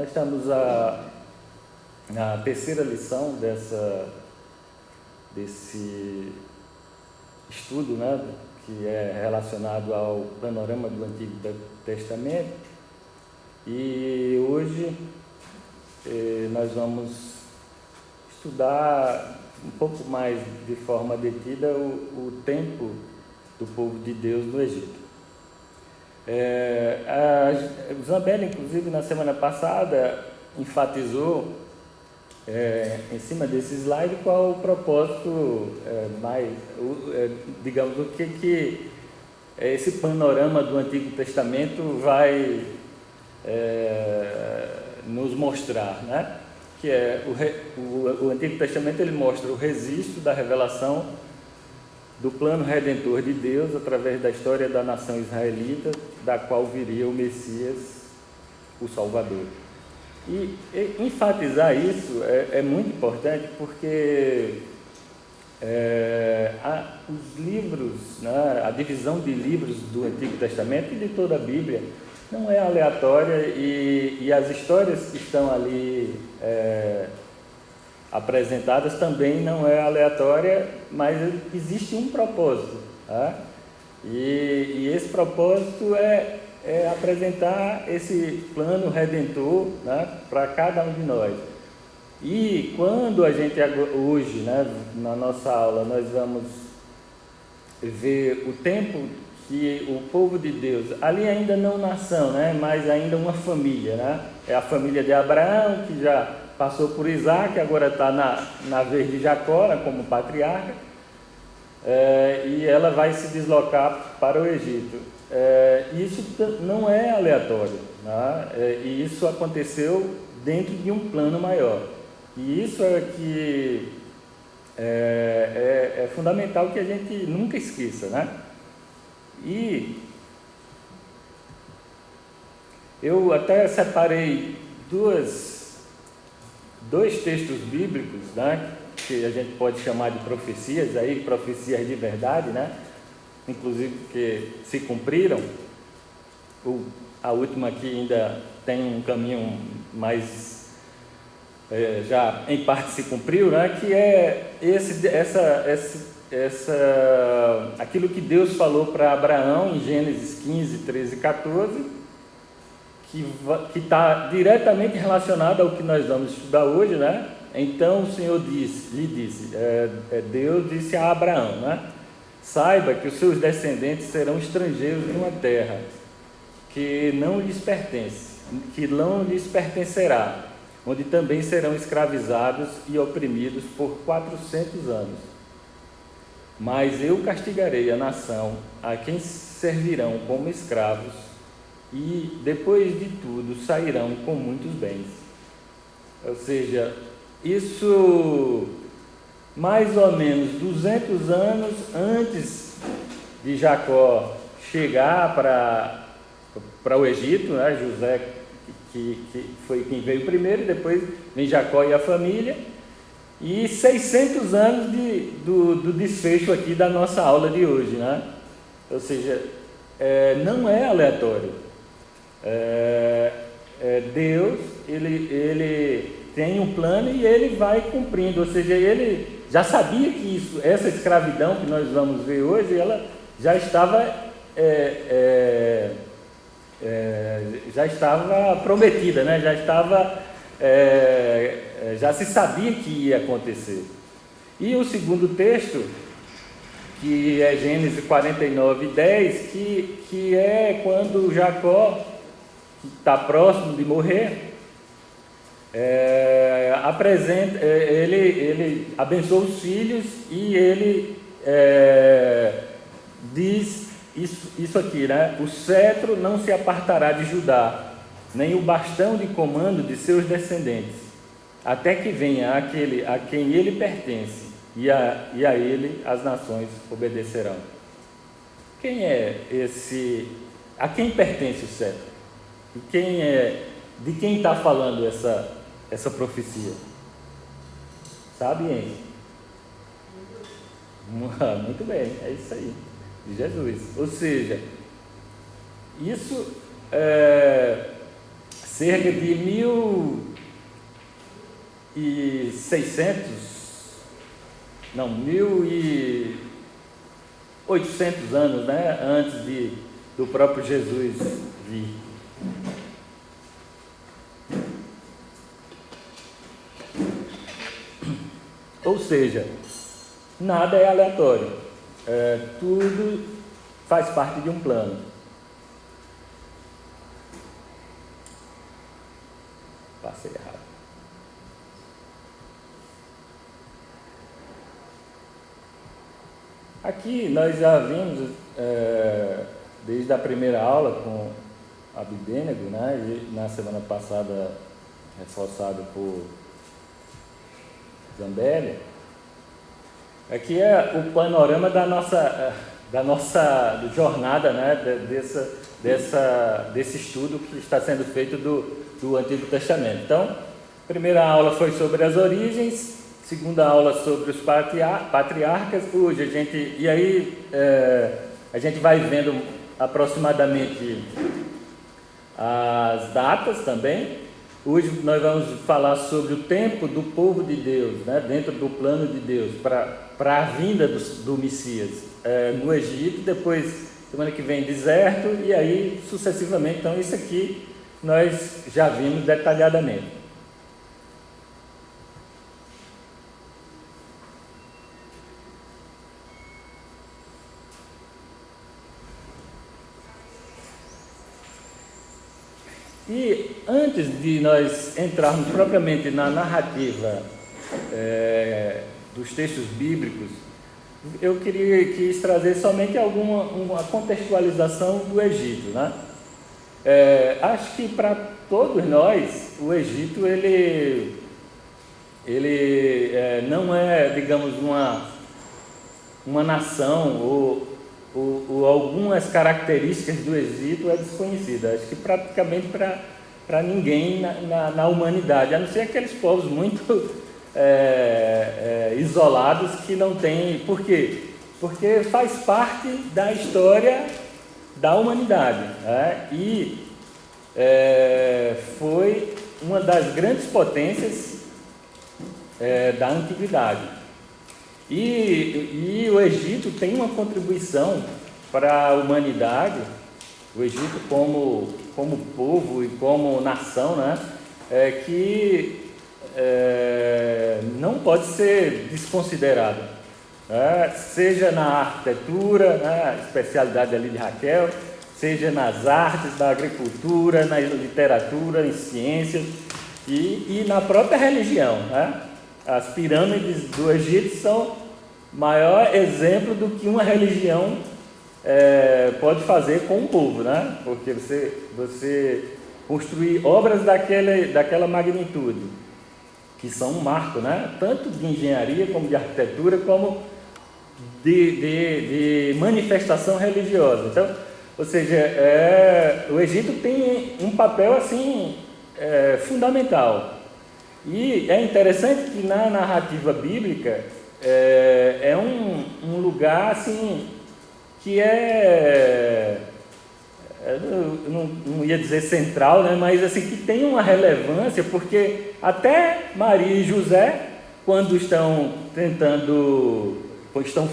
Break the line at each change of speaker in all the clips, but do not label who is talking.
estamos na terceira lição desse estudo, né, que é relacionado ao panorama do Antigo Testamento. E hoje nós vamos estudar um pouco mais de forma detida o tempo do povo de Deus no Egito. A Zambelli, inclusive, na semana passada, enfatizou em cima desse slide qual o propósito digamos, o que esse panorama do Antigo Testamento vai nos mostrar, né? Que é o Antigo Testamento, ele mostra o registro da revelação do plano redentor de Deus através da história da nação israelita, da qual viria o Messias, o Salvador. E enfatizar isso é muito importante, porque os livros, né, a divisão de livros do Antigo Testamento e de toda a Bíblia não é aleatória, e as histórias que estão ali apresentadas também não é aleatória, mas existe um propósito, tá? E esse propósito é apresentar esse plano redentor, né, para cada um de nós. E quando a gente hoje, né, na nossa aula, nós vamos ver o tempo que o povo de Deus, ali ainda não nação, né, mas ainda uma família, né? É a família de Abraão, que já passou por Isaac, agora está na vez de Jacó, né, como patriarca, e ela vai se deslocar para o Egito. Isso não é aleatório, né? E isso aconteceu dentro de um plano maior. E isso é que é fundamental que a gente nunca esqueça, né? E eu até separei dois textos bíblicos, né, que a gente pode chamar de profecias, profecias de verdade, né, inclusive que se cumpriram. A última aqui ainda tem um caminho mais, já em parte se cumpriu, né, que é aquilo que Deus falou para Abraão em Gênesis 15, 13 e 14, que está diretamente relacionado ao que nós vamos estudar hoje, né? Então o Senhor lhe disse, Deus disse a Abraão, né? Saiba que os seus descendentes serão estrangeiros em uma terra que não lhes pertencerá, onde também serão escravizados e oprimidos por 400 anos. Mas eu castigarei a nação a quem servirão como escravos, e depois de tudo sairão com muitos bens. Ou seja, isso mais ou menos 200 anos antes de Jacó chegar para o Egito, né? José que foi quem veio primeiro, depois vem Jacó e a família, e 600 anos do desfecho aqui da nossa aula de hoje, né? Ou seja, não é aleatório. Deus, ele tem um plano e ele vai cumprindo, ou seja, ele já sabia que essa escravidão que nós vamos ver hoje, ela já estava prometida, né? Já se sabia que ia acontecer. E o segundo texto, que é Gênesis 49, 10, que é quando Jacó, que está próximo de morrer, ele abençoa os filhos, e ele diz isso aqui, né? O cetro não se apartará de Judá, nem o bastão de comando de seus descendentes, até que venha aquele a quem ele pertence, e a ele as nações obedecerão. Quem é esse? A quem pertence o cetro? E de quem está falando essa profecia? Sabe, hein? Muito bem, é isso aí, de Jesus. Ou seja, isso cerca de 1.800 anos, né, antes do próprio Jesus vir. Ou seja, nada é aleatório, tudo faz parte de um plano. Passei errado. Aqui nós já vimos, desde a primeira aula com Abednego, né, e na semana passada reforçado por Zambelli, aqui é o panorama da nossa jornada, né, desse estudo que está sendo feito do Antigo Testamento. Então, a primeira aula foi sobre as origens, segunda aula sobre os patriarcas. Hoje a gente vai vendo aproximadamente as datas também. Hoje nós vamos falar sobre o tempo do povo de Deus, né, dentro do plano de Deus, para a vinda do Messias no Egito, depois, semana que vem, deserto, e aí sucessivamente. Então, isso aqui nós já vimos detalhadamente. E antes de nós entrarmos propriamente na narrativa dos textos bíblicos, eu quis trazer somente uma contextualização do Egito, né? Acho que para todos nós o Egito ele não é, digamos, uma nação ou algumas características do Egito é desconhecida. Acho que praticamente para ninguém na humanidade, a não ser aqueles povos muito isolados que não têm. Por quê? Porque faz parte da história da humanidade, né? E foi uma das grandes potências da antiguidade. E o Egito tem uma contribuição para a humanidade, o Egito como povo e como nação, né, que não pode ser desconsiderado, né, seja na arquitetura, né, a especialidade ali de Raquel, seja nas artes, na agricultura, na literatura, em ciências e na própria religião, né? As pirâmides do Egito são o maior exemplo do que uma religião pode fazer com um povo, né? Porque você construir obras daquela magnitude, que são um marco, né? Tanto de engenharia, como de arquitetura, como de manifestação religiosa. Então, ou seja, o Egito tem um papel assim fundamental. E é interessante que na narrativa bíblica é um lugar assim que eu não ia dizer central, né, mas assim que tem uma relevância, porque até Maria e José, quando estão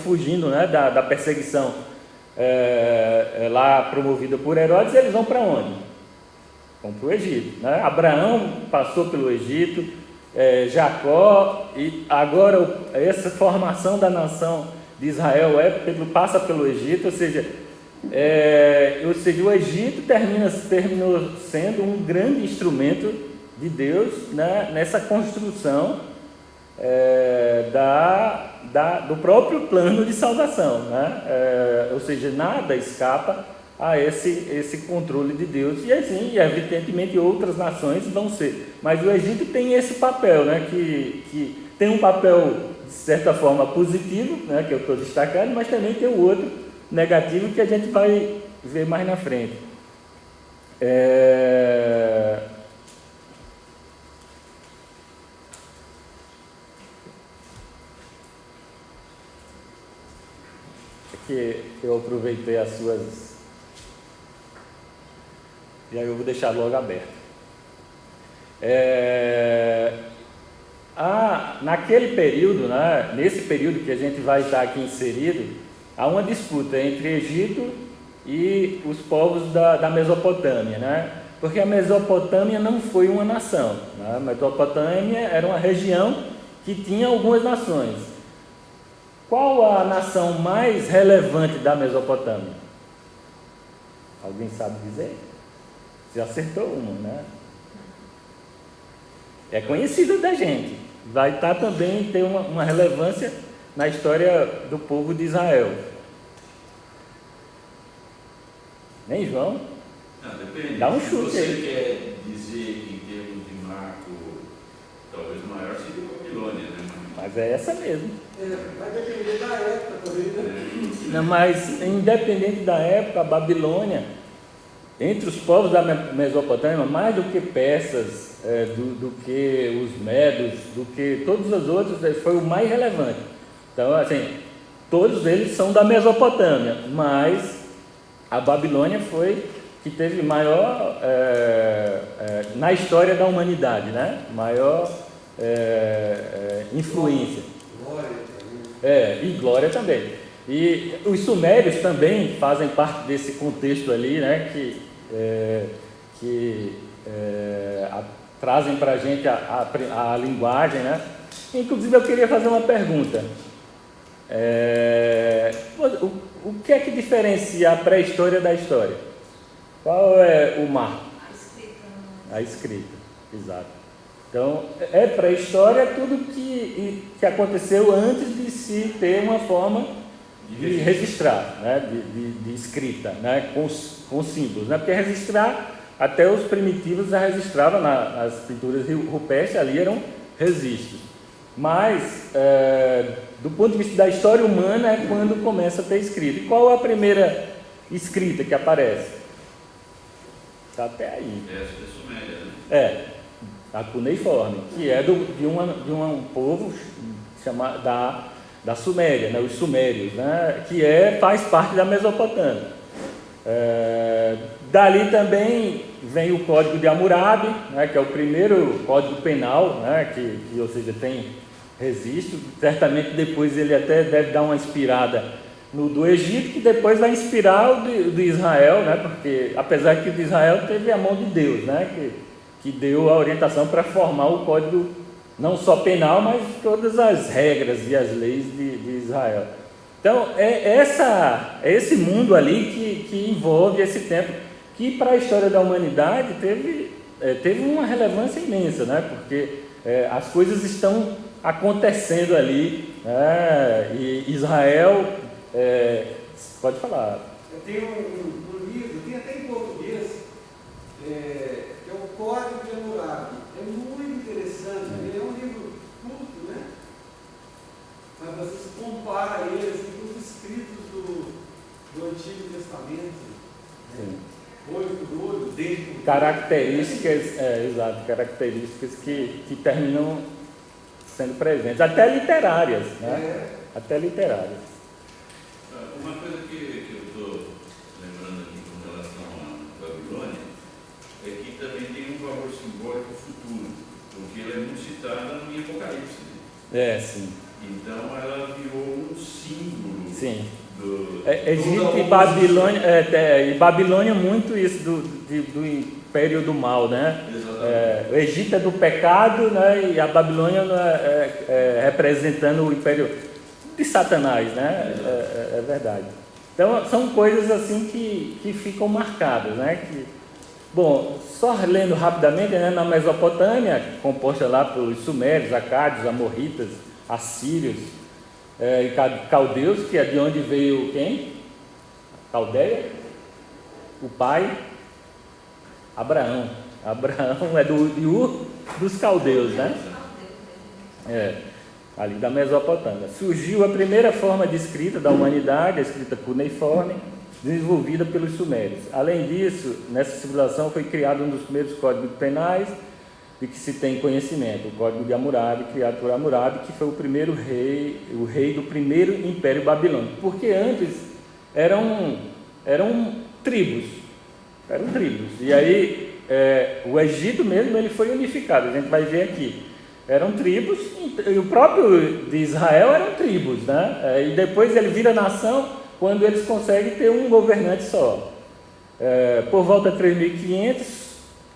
fugindo, né, da perseguição lá promovida por Herodes, eles vão para onde? Vão para o Egito, né? Abraão passou pelo Egito, Jacó, e agora essa formação da nação de Israel passa pelo Egito, ou seja, o Egito terminou sendo um grande instrumento de Deus, né, nessa construção do próprio plano de salvação, né? Ou seja, nada escapa a esse controle de Deus, e assim, evidentemente outras nações vão ser, mas o Egito tem esse papel, né, que tem um papel de certa forma positivo, né, que eu estou destacando, mas também tem o outro negativo que a gente vai ver mais na frente. Aqui eu aproveitei as suas. E aí eu vou deixar logo aberto. Naquele período, né, nesse período que a gente vai estar aqui inserido, há uma disputa entre Egito e os povos da Mesopotâmia, né? Porque a Mesopotâmia não foi uma nação, né? A Mesopotâmia era uma região que tinha algumas nações. Qual a nação mais relevante da Mesopotâmia? Alguém sabe dizer? Você acertou uma, né? É conhecido da gente. Vai estar também, ter uma relevância na história do povo de Israel. Nem João?
Não, depende.
Dá um
Se
chute
você
aí.
quer dizer em termos de marco, talvez o maior seria a Babilônia, né?
Mas é essa mesmo.
Vai depender da época também, né?
Não, mas independente da época, a Babilônia, entre os povos da Mesopotâmia, mais do que persas, do que os medos, do que todos os outros, foi o mais relevante. Então, assim, todos eles são da Mesopotâmia, mas a Babilônia foi que teve maior, na história da humanidade, né? Maior influência.
Glória também.
E glória também. E os sumérios também fazem parte desse contexto ali, né? Que trazem para a gente a linguagem, né? Inclusive eu queria fazer uma pergunta. O que é que diferencia a pré-história da história? Qual é o marco?
A escrita.
A escrita, exato. Então, é pré-história tudo que aconteceu antes de se ter uma forma de registrar, né? de escrita, né? com símbolos. Né? Porque registrar, até os primitivos já registravam nas pinturas rupestres, ali eram registros. Mas, do ponto de vista da história humana, é quando começa a ter escrita. E qual a primeira escrita que aparece? Está até aí.
Essa é Suméria, né?
A cuneiforme, que é de um povo chamado da Suméria, né? Os sumérios, né? Que faz parte da Mesopotâmia. Dali também vem o Código de Hammurabi, né? Que é o primeiro código penal, né? que ou seja, tem registro. Certamente depois ele até deve dar uma inspirada no do Egito, que depois vai inspirar o de Israel, né? Porque apesar que o de Israel teve a mão de Deus, né? Que deu a orientação para formar o código não só penal, mas todas as regras e as leis de Israel. Então, é esse mundo ali que envolve esse tempo, que para a história da humanidade teve uma relevância imensa, né? Porque as coisas estão acontecendo ali, né? E Israel, pode falar.
Eu tenho um livro, tem até em português, que é o Código de Hammurabi. É muito interessante, ele é um livro curto, né? Mas você se compara ele assim, com os escritos do Antigo Testamento.
Sim.
Olho por olho, dente por dente.
Características, exato, características que terminam sendo presentes, até literárias, né? Até literárias.
Uma coisa que eu estou lembrando aqui com relação à Babilônia é que também tem um valor simbólico futuro, porque ela é muito citada em Apocalipse.
Sim.
Então ela virou um símbolo.
Sim.
Do
Egito e Babilônia, e Babilônia muito isso do império do mal, né? O Egito é do pecado, né? E a Babilônia representando o império de Satanás, né? É verdade. Então são coisas assim que ficam marcadas, né? Bom, só lendo rapidamente, né? Na Mesopotâmia, composta lá pelos sumérios, acádios, amorritas, assírios, e caldeus, que é de onde veio quem? Caldeia? O pai? Abraão. Abraão é de Ur dos caldeus, né? Ali da Mesopotâmia. Surgiu a primeira forma de escrita da humanidade, a escrita cuneiforme, desenvolvida pelos sumérios. Além disso, nessa civilização foi criado um dos primeiros códigos penais de que se tem conhecimento, o Código de Hammurabi, criado por Hammurabi, que foi o rei do primeiro Império Babilônico, porque antes eram tribos, e aí o Egito mesmo ele foi unificado, a gente vai ver aqui. Eram tribos, e o próprio de Israel eram tribos, né? E depois ele vira nação quando eles conseguem ter um governante só. Por volta de 3.500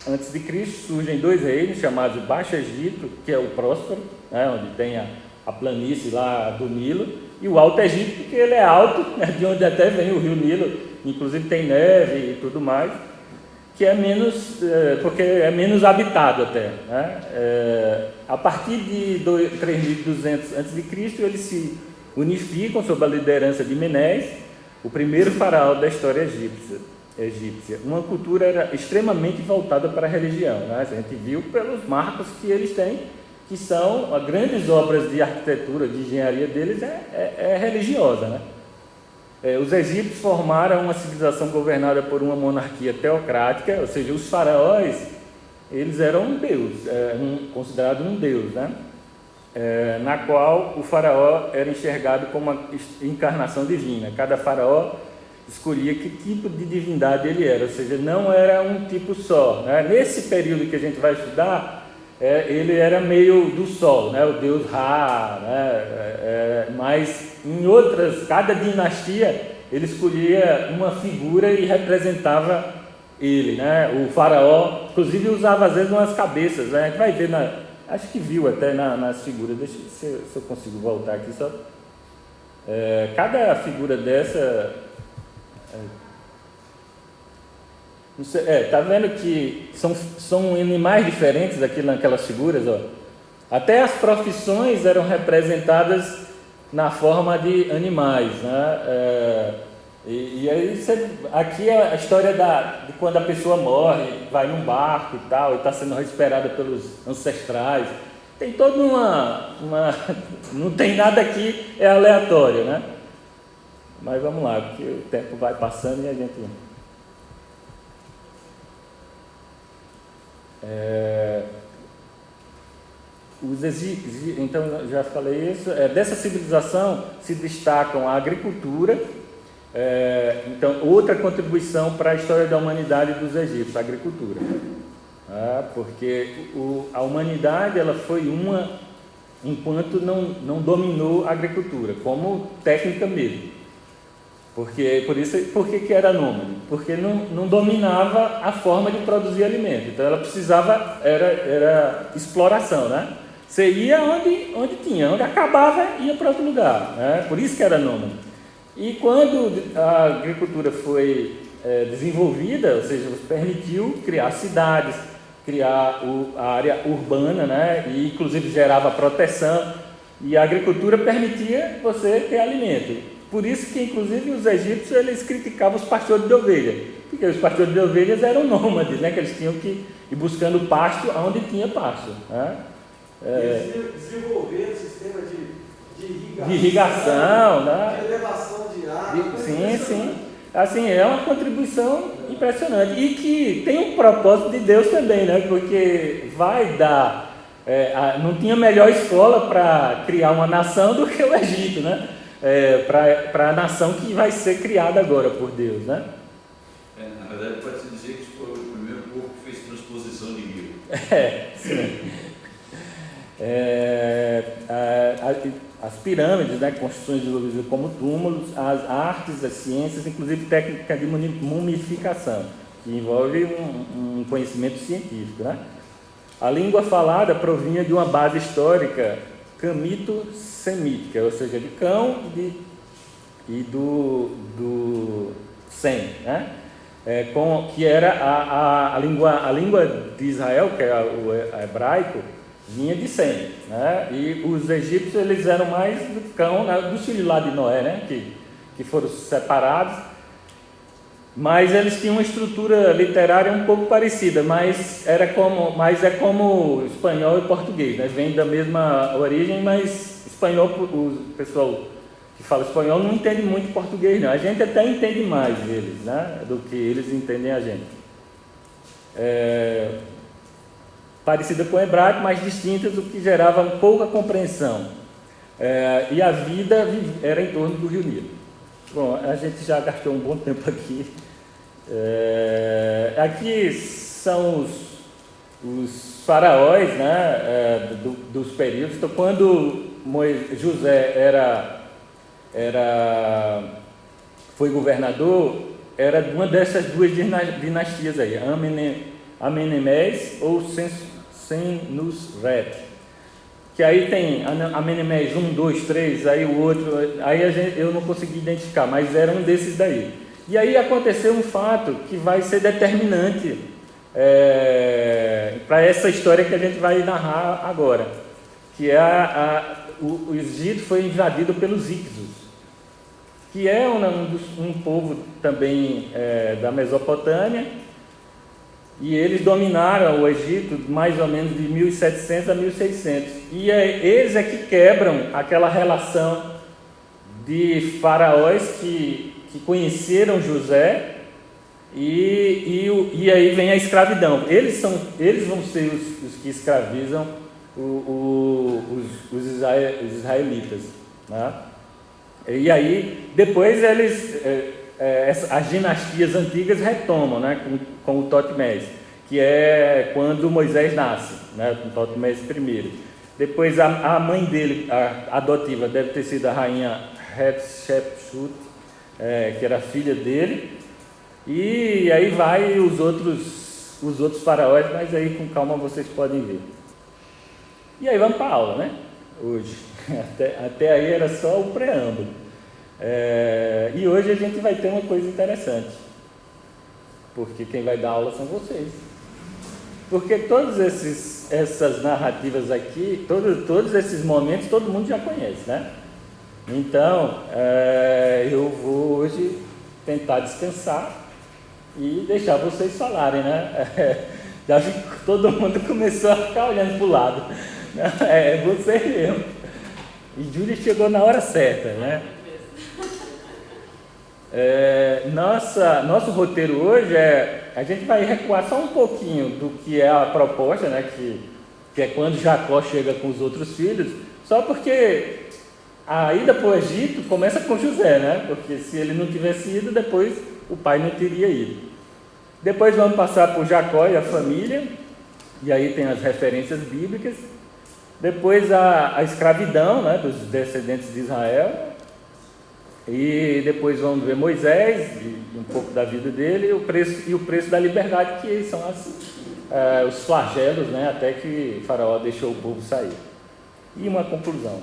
a.C., surgem dois reinos chamados Baixo Egito, que é o próspero, né? Onde tem a planície lá do Nilo, e o Alto Egito, porque ele é alto, né? De onde até vem o rio Nilo, inclusive tem neve e tudo mais, que é menos, porque é menos habitado até, né? A partir de 3.200 a.C., eles se unificam sob a liderança de Menes, o primeiro faraó da história egípcia. Uma cultura era extremamente voltada para a religião, né? A gente viu pelos marcos que eles têm, que são as grandes obras de arquitetura, de engenharia deles, é religiosa, né? Os egípcios formaram uma civilização governada por uma monarquia teocrática, ou seja, os faraós, eles eram um deus, considerado um deus, né? Na qual o faraó era enxergado como uma encarnação divina. Cada faraó escolhia que tipo de divindade ele era, ou seja, não era um tipo só, né? Nesse período que a gente vai estudar, ele era meio do sol, né? O deus Ra, né? Mas em outras, cada dinastia ele escolhia uma figura e representava ele, né? O faraó, inclusive, usava às vezes umas cabeças, né? A gente vai ver, acho que viu até nas figuras, deixa eu ver se eu consigo voltar aqui só. Cada figura dessa... tá vendo que são animais diferentes naquelas figuras, ó. Até as profissões eram representadas na forma de animais, né? E aí aqui é a história de quando a pessoa morre, vai num barco e tal, e está sendo esperada pelos ancestrais. Tem toda uma não tem nada aqui, é aleatório, né? Mas vamos lá, porque o tempo vai passando e a gente... Então, já falei isso. Dessa civilização se destacam a agricultura. Então, outra contribuição para a história da humanidade dos egípcios, a agricultura. Porque a humanidade ela foi enquanto não dominou a agricultura, como técnica mesmo. Por que era nômade? Porque não dominava a forma de produzir alimento. Então ela precisava, era exploração, né? Você ia onde tinha, onde acabava, ia para outro lugar, né? Por isso que era nômade. E quando a agricultura foi desenvolvida, ou seja, permitiu criar cidades, criar a área urbana, né? E inclusive gerava proteção, e a agricultura permitia você ter alimento. Por isso que, inclusive, os egípcios eles criticavam os pastores de ovelha, porque os pastores de ovelhas eram nômades, né? Que eles tinham que ir buscando pasto onde tinha pasto, né?
Eles desenvolveram o sistema de
irrigação, né?
De elevação de água.
Sim. Assim, é uma contribuição impressionante e que tem um propósito de Deus também, né? Porque vai dar... não tinha melhor escola para criar uma nação do que o Egito, né? Para a nação que vai ser criada agora por Deus, né?
Na verdade, pode-se dizer que foi o primeiro povo que fez transposição de rio.
Sim. As pirâmides, né, construções desenvolvidas como túmulos, as artes, as ciências, inclusive técnica de mumificação, que envolve um conhecimento científico, né? A língua falada provinha de uma base histórica camito-semítica, ou seja, de cão e do Sem, né? Que era a língua de Israel, que é o hebraico, vinha de Sem, né? E os egípcios eles eram mais do cão, né? Dos filhos lá de Noé, né? Que foram separados, mas eles tinham uma estrutura literária um pouco parecida, mas é como espanhol e português, né? Vem da mesma origem, mas espanhol, o pessoal que fala espanhol não entende muito português, não. A gente até entende mais eles, né? Do que eles entendem a gente. Parecida com o hebraico, mas distintas, o que gerava pouca compreensão. E a vida era em torno do rio Nilo. Bom, a gente já gastou um bom tempo aqui. Aqui são os faraós, né, dos períodos. Então, quando José foi governador, era uma dessas duas dinastias aí, Amenemés ou Senusret. Que aí tem Amenemés 1, 2, 3, aí o outro, aí eu não consegui identificar, mas era um desses daí. E aí aconteceu um fato que vai ser determinante para essa história que a gente vai narrar agora, que é o Egito foi invadido pelos Hicsos, que é um povo também da Mesopotâmia, e eles dominaram o Egito mais ou menos de 1700 a 1600, e eles é que quebram aquela relação de faraós que conheceram José, e aí vem a escravidão. Eles vão ser os que escravizam os israelitas, né? E aí depois as dinastias antigas retomam, né, com o Totmés, que é quando Moisés nasce, né, com Totmés I. Depois a mãe dele, a adotiva, deve ter sido a rainha Hatshepsut, que era filha dele, e aí vai os outros faraós, mas aí com calma vocês podem ver. E aí vamos para a aula, né? Hoje. Até aí era só o preâmbulo. E hoje a gente vai ter uma coisa interessante, porque quem vai dar aula são vocês. Porque todas essas narrativas aqui, todos esses momentos, todo mundo já conhece, né? Então, eu vou hoje tentar descansar e deixar vocês falarem, né? Todo mundo começou a ficar olhando para o lado. É você mesmo. E Júlia chegou na hora certa, né? Nosso roteiro hoje a gente vai recuar só um pouquinho do que é a proposta, né? Que é quando Jacó chega com os outros filhos, só porque a ida para o Egito começa com José, né? Porque se ele não tivesse ido, depois o pai não teria ido. Depois vamos passar por Jacó e a família, e aí tem as referências bíblicas. Depois a escravidão, né, dos descendentes de Israel. E depois vamos ver Moisés, e um pouco da vida dele, e o preço da liberdade, que são os flagelos, né, até que Faraó deixou o povo sair. E uma conclusão.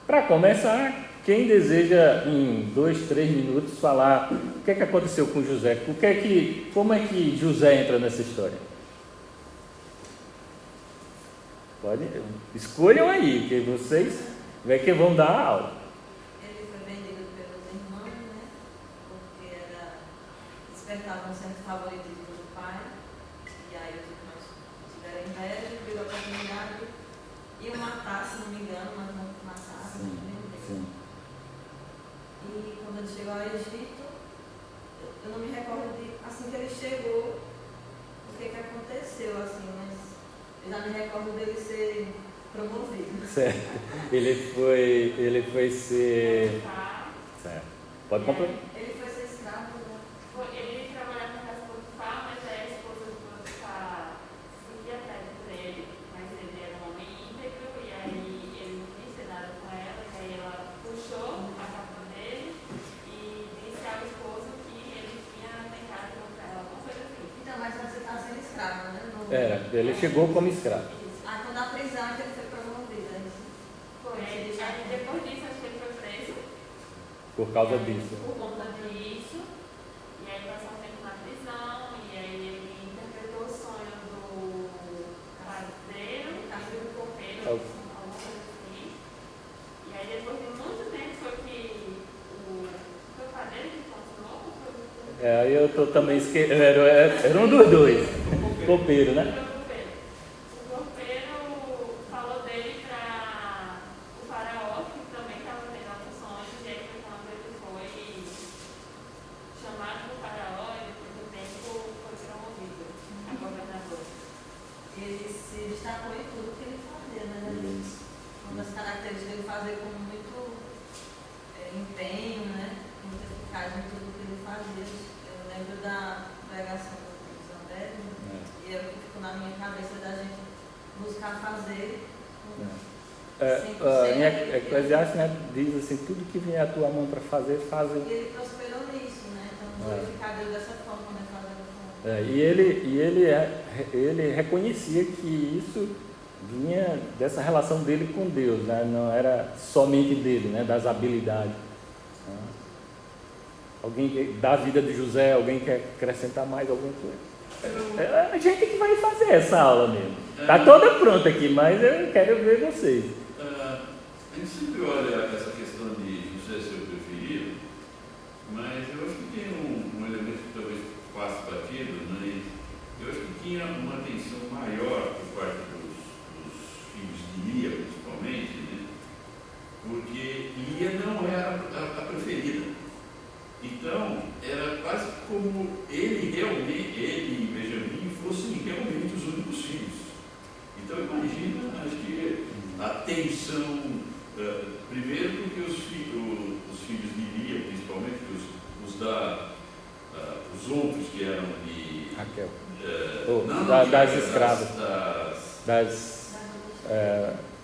Para começar, quem deseja em 2, 3 minutos falar o que aconteceu com José? Como é que José entra nessa história? Escolham aí, que vocês vão dar a aula.
Ele foi vendido pelos irmãos, né? Porque despertava um certo favoritismo do pai. E aí os irmãos tiveram inveja, viram a oportunidade, iam matar, se não me engano, mas não mataram.
Sim.
E quando ele chegou ao Egito, eu não me recordo assim que ele chegou, o que aconteceu, assim, mas eu já me recordo dele ser promovido.
Certo. Ele foi ser... Certo. Pode completar.
Ele foi ser escravo, né?
Ele trabalhava na casa do Potifar, mas aí a esposa do Potifar seguia atrás por ele, mas ele era um homem íntegro, e aí ele não quis ter nada com ela, e aí ela puxou a capa dele e disse ao esposo que ele tinha tentado contra ela, alguma coisa assim.
Então, mas você está sendo escravo, né?
Ele chegou como escravo.
Quando a prisão que ele foi promovido, né?
Foi, aí depois disso acho que ele foi preso.
Por causa disso.
Por conta disso, e aí passou um tempo na prisão, e aí ele interpretou o sonho do padeiro, do copeiro, alguma coisa assim. E aí depois de muito tempo foi que foi o padeiro que continuou?
Aí eu tô também esquecendo. Era um dos dois. Copeiro, né?
O copeiro falou dele para o faraó, que também estava tendo outros sonhos, e aí foi quando ele foi chamado do faraó e depois do tempo foi promovido a governador.
Ele se destacou em tudo que ele fazia, né? Uma das características dele fazer com muito empenho, né? Muita eficácia em tudo que ele fazia. Eu lembro da pregação do Zambelli, buscar fazer.
Em Eclesiastes, né, diz assim, tudo que vier à tua mão para fazer, faz.
E ele prosperou nisso, né? Então, glorificar Deus dessa forma, né? Fazendo
E ele reconhecia que isso vinha dessa relação dele com Deus, né? Não era somente dele, né? Das habilidades. Alguém da vida de José, alguém quer acrescentar mais alguma coisa? A gente que vai fazer essa aula mesmo. Está toda pronta aqui, mas eu quero ver vocês.
A gente sempre olha essa questão de José ser o preferido, mas eu acho que tem um elemento que talvez passe batido, mas eu acho que tinha uma atenção maior por parte dos filhos de Lia, principalmente, né? Porque Lia não era a preferida. Então, era quase como ele e Benjamim fossem realmente os únicos filhos. Então, imagina, acho que a tensão, primeiro porque os filhos de Lia, principalmente, os outros que eram de
Raquel.
das
escravas.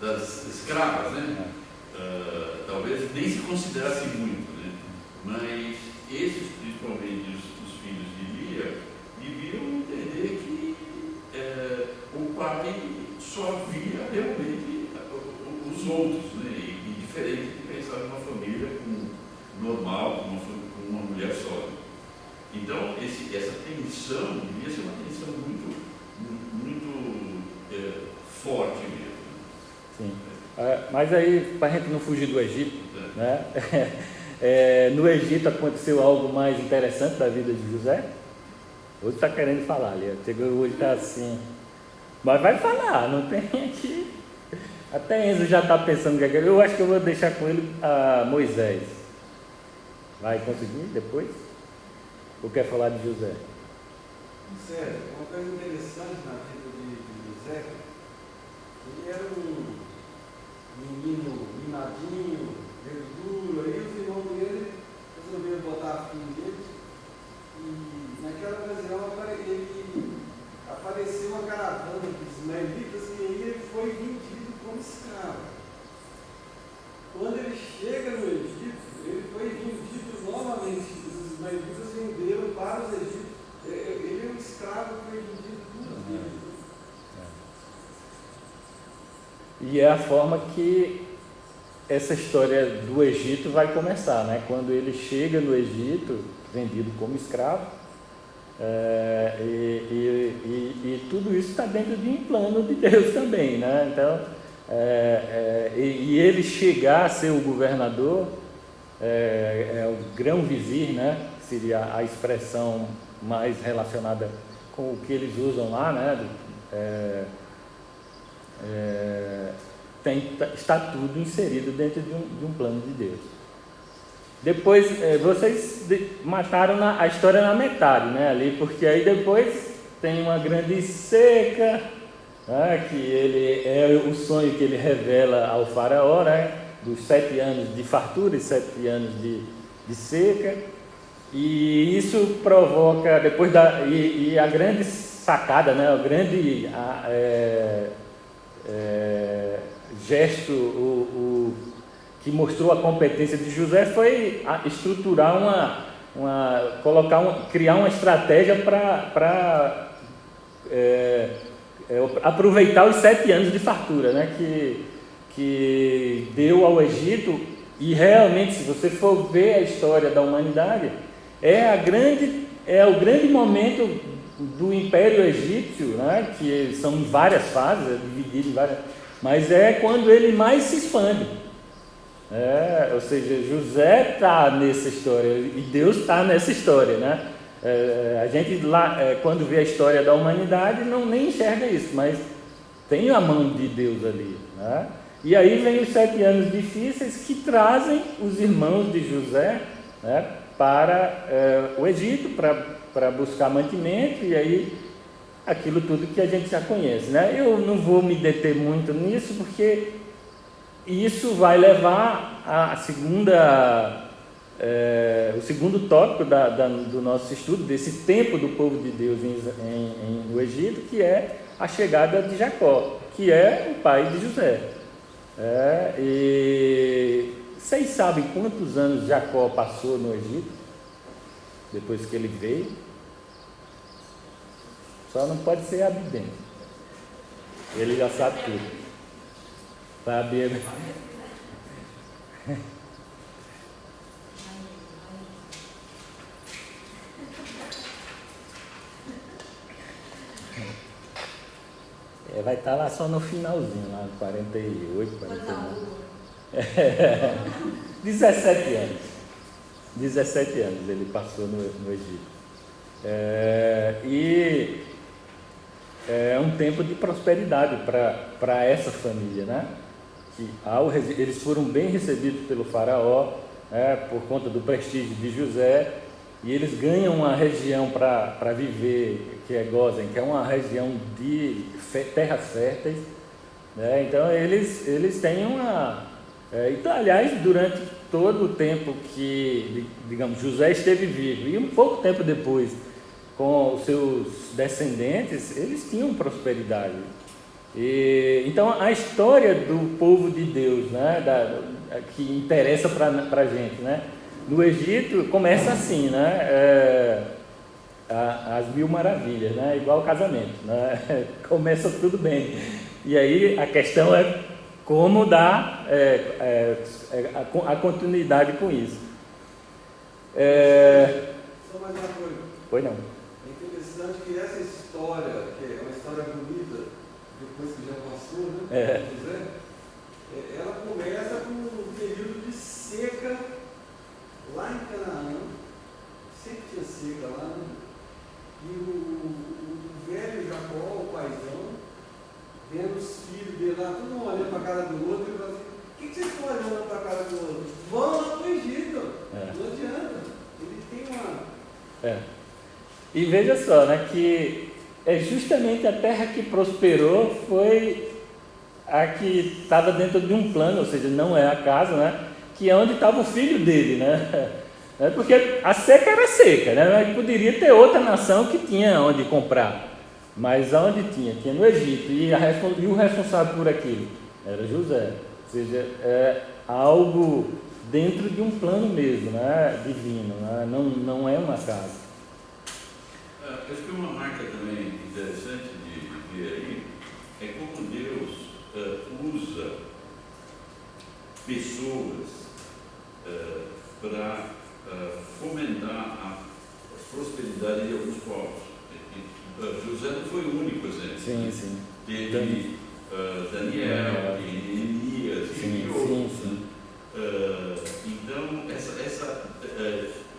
Das escravas, né? Talvez nem se considerasse muito, né? Mas esses, principalmente os filhos de Lia, deviam entender que o pai só via realmente os outros, né? E diferente de pensar numa família normal, com uma mulher só. Então, essa tensão devia ser uma tensão muito forte mesmo.
Sim. Mas aí, para a gente não fugir do Egito, né? No Egito aconteceu algo mais interessante da vida de José? Hoje está querendo falar ali, hoje está assim. Mas vai falar, não tem aqui. Até Enzo já está pensando que eu acho que eu vou deixar com ele a Moisés. Vai conseguir depois? Ou quer falar de José?
Sério, uma coisa interessante na vida de José, ele era um menino mimadinho, meio duro, aí os irmãos dele resolveram botar a fim dele, e naquela ocasião apareceu uma caravana dos ismaelitas e aí ele foi vendido como escravo. Quando ele chega no Egito, ele foi vendido novamente, os ismaelitas venderam para os egípcios. Ele é um escravo que foi vendido duas vezes.
E é a forma que essa história do Egito vai começar, né? Quando ele chega no Egito, vendido como escravo, e tudo isso está dentro de um plano de Deus também, né? Então, e ele chegar a ser o governador, o grão-vizir, né? Seria a expressão mais relacionada com o que eles usam lá, né? Está tudo inserido dentro de um plano de Deus. Depois, vocês mataram a história na metade, né, ali, porque aí depois tem uma grande seca, né, que ele é o sonho que ele revela ao faraó, né, dos 7 anos de fartura e 7 anos de seca, e isso provoca depois e a grande sacada, né, o grande gesto que mostrou a competência de José foi estruturar criar uma estratégia para aproveitar os 7 anos de fartura, né, que deu ao Egito. E realmente, se você for ver a história da humanidade, é o grande momento do Império Egípcio, né, que são várias fases, dividido em várias, mas é quando ele mais se expande. Ou seja, José está nessa história e Deus está nessa história, né? A gente lá, quando vê a história da humanidade, nem enxerga isso, mas tem a mão de Deus ali, né? E aí vem os 7 anos difíceis que trazem os irmãos de José, né, para o Egito, para buscar mantimento, e aí aquilo tudo que a gente já conhece, né? Eu não vou me deter muito nisso, porque isso vai levar o segundo tópico do nosso estudo, desse tempo do povo de Deus no Egito, que é a chegada de Jacó, que é o pai de José. E vocês sabem quantos anos Jacó passou no Egito, depois que ele veio? Só não pode ser abidente. Ele já sabe tudo. Sabe? Vai estar lá só no finalzinho, lá 48, 49. 17 anos. 17 anos ele passou no Egito. E é um tempo de prosperidade para essa família, né? Que eles foram bem recebidos pelo faraó, por conta do prestígio de José, e eles ganham uma região para viver, que é Gósen, que é uma região de terras férteis, né? Então eles têm uma... então, aliás, durante todo o tempo que, digamos, José esteve vivo, e um pouco tempo depois, com os seus descendentes, eles tinham prosperidade. Então, a história do povo de Deus, né, que interessa para a gente, né? No Egito começa assim, né? As 1000 maravilhas, né? Igual o casamento, né? Começa tudo bem. E aí a questão é como dar a continuidade com isso.
Só mais uma coisa.
Pois não.
É interessante que essa história, que é uma história bonita, depois que já passou, né? José, ela começa com um período de seca lá em Canaã. Sempre tinha seca lá, né? E o velho Jacó, o paizão, vendo os filhos dele lá, todo mundo olhando para a cara do outro, e fala assim: o que vocês estão olhando para a cara do outro? Vão lá para o Egito, não adianta. Ele tem uma...
E veja só, né, que justamente a terra que prosperou foi a que estava dentro de um plano, ou seja, não é a casa, né, que é onde estava o filho dele, né? Porque a seca era seca, né? Mas poderia ter outra nação que tinha onde comprar, mas aonde tinha? Tinha no Egito, e o responsável por aquilo era José, ou seja, é algo dentro de um plano mesmo, né? Divino, né? Não é uma casa.
Acho que uma marca também interessante de ver aí é como Deus usa pessoas para fomentar a prosperidade de alguns povos. José não foi o único exemplo.
Sim.
Teve Daniel, Elias e outros. Então, essa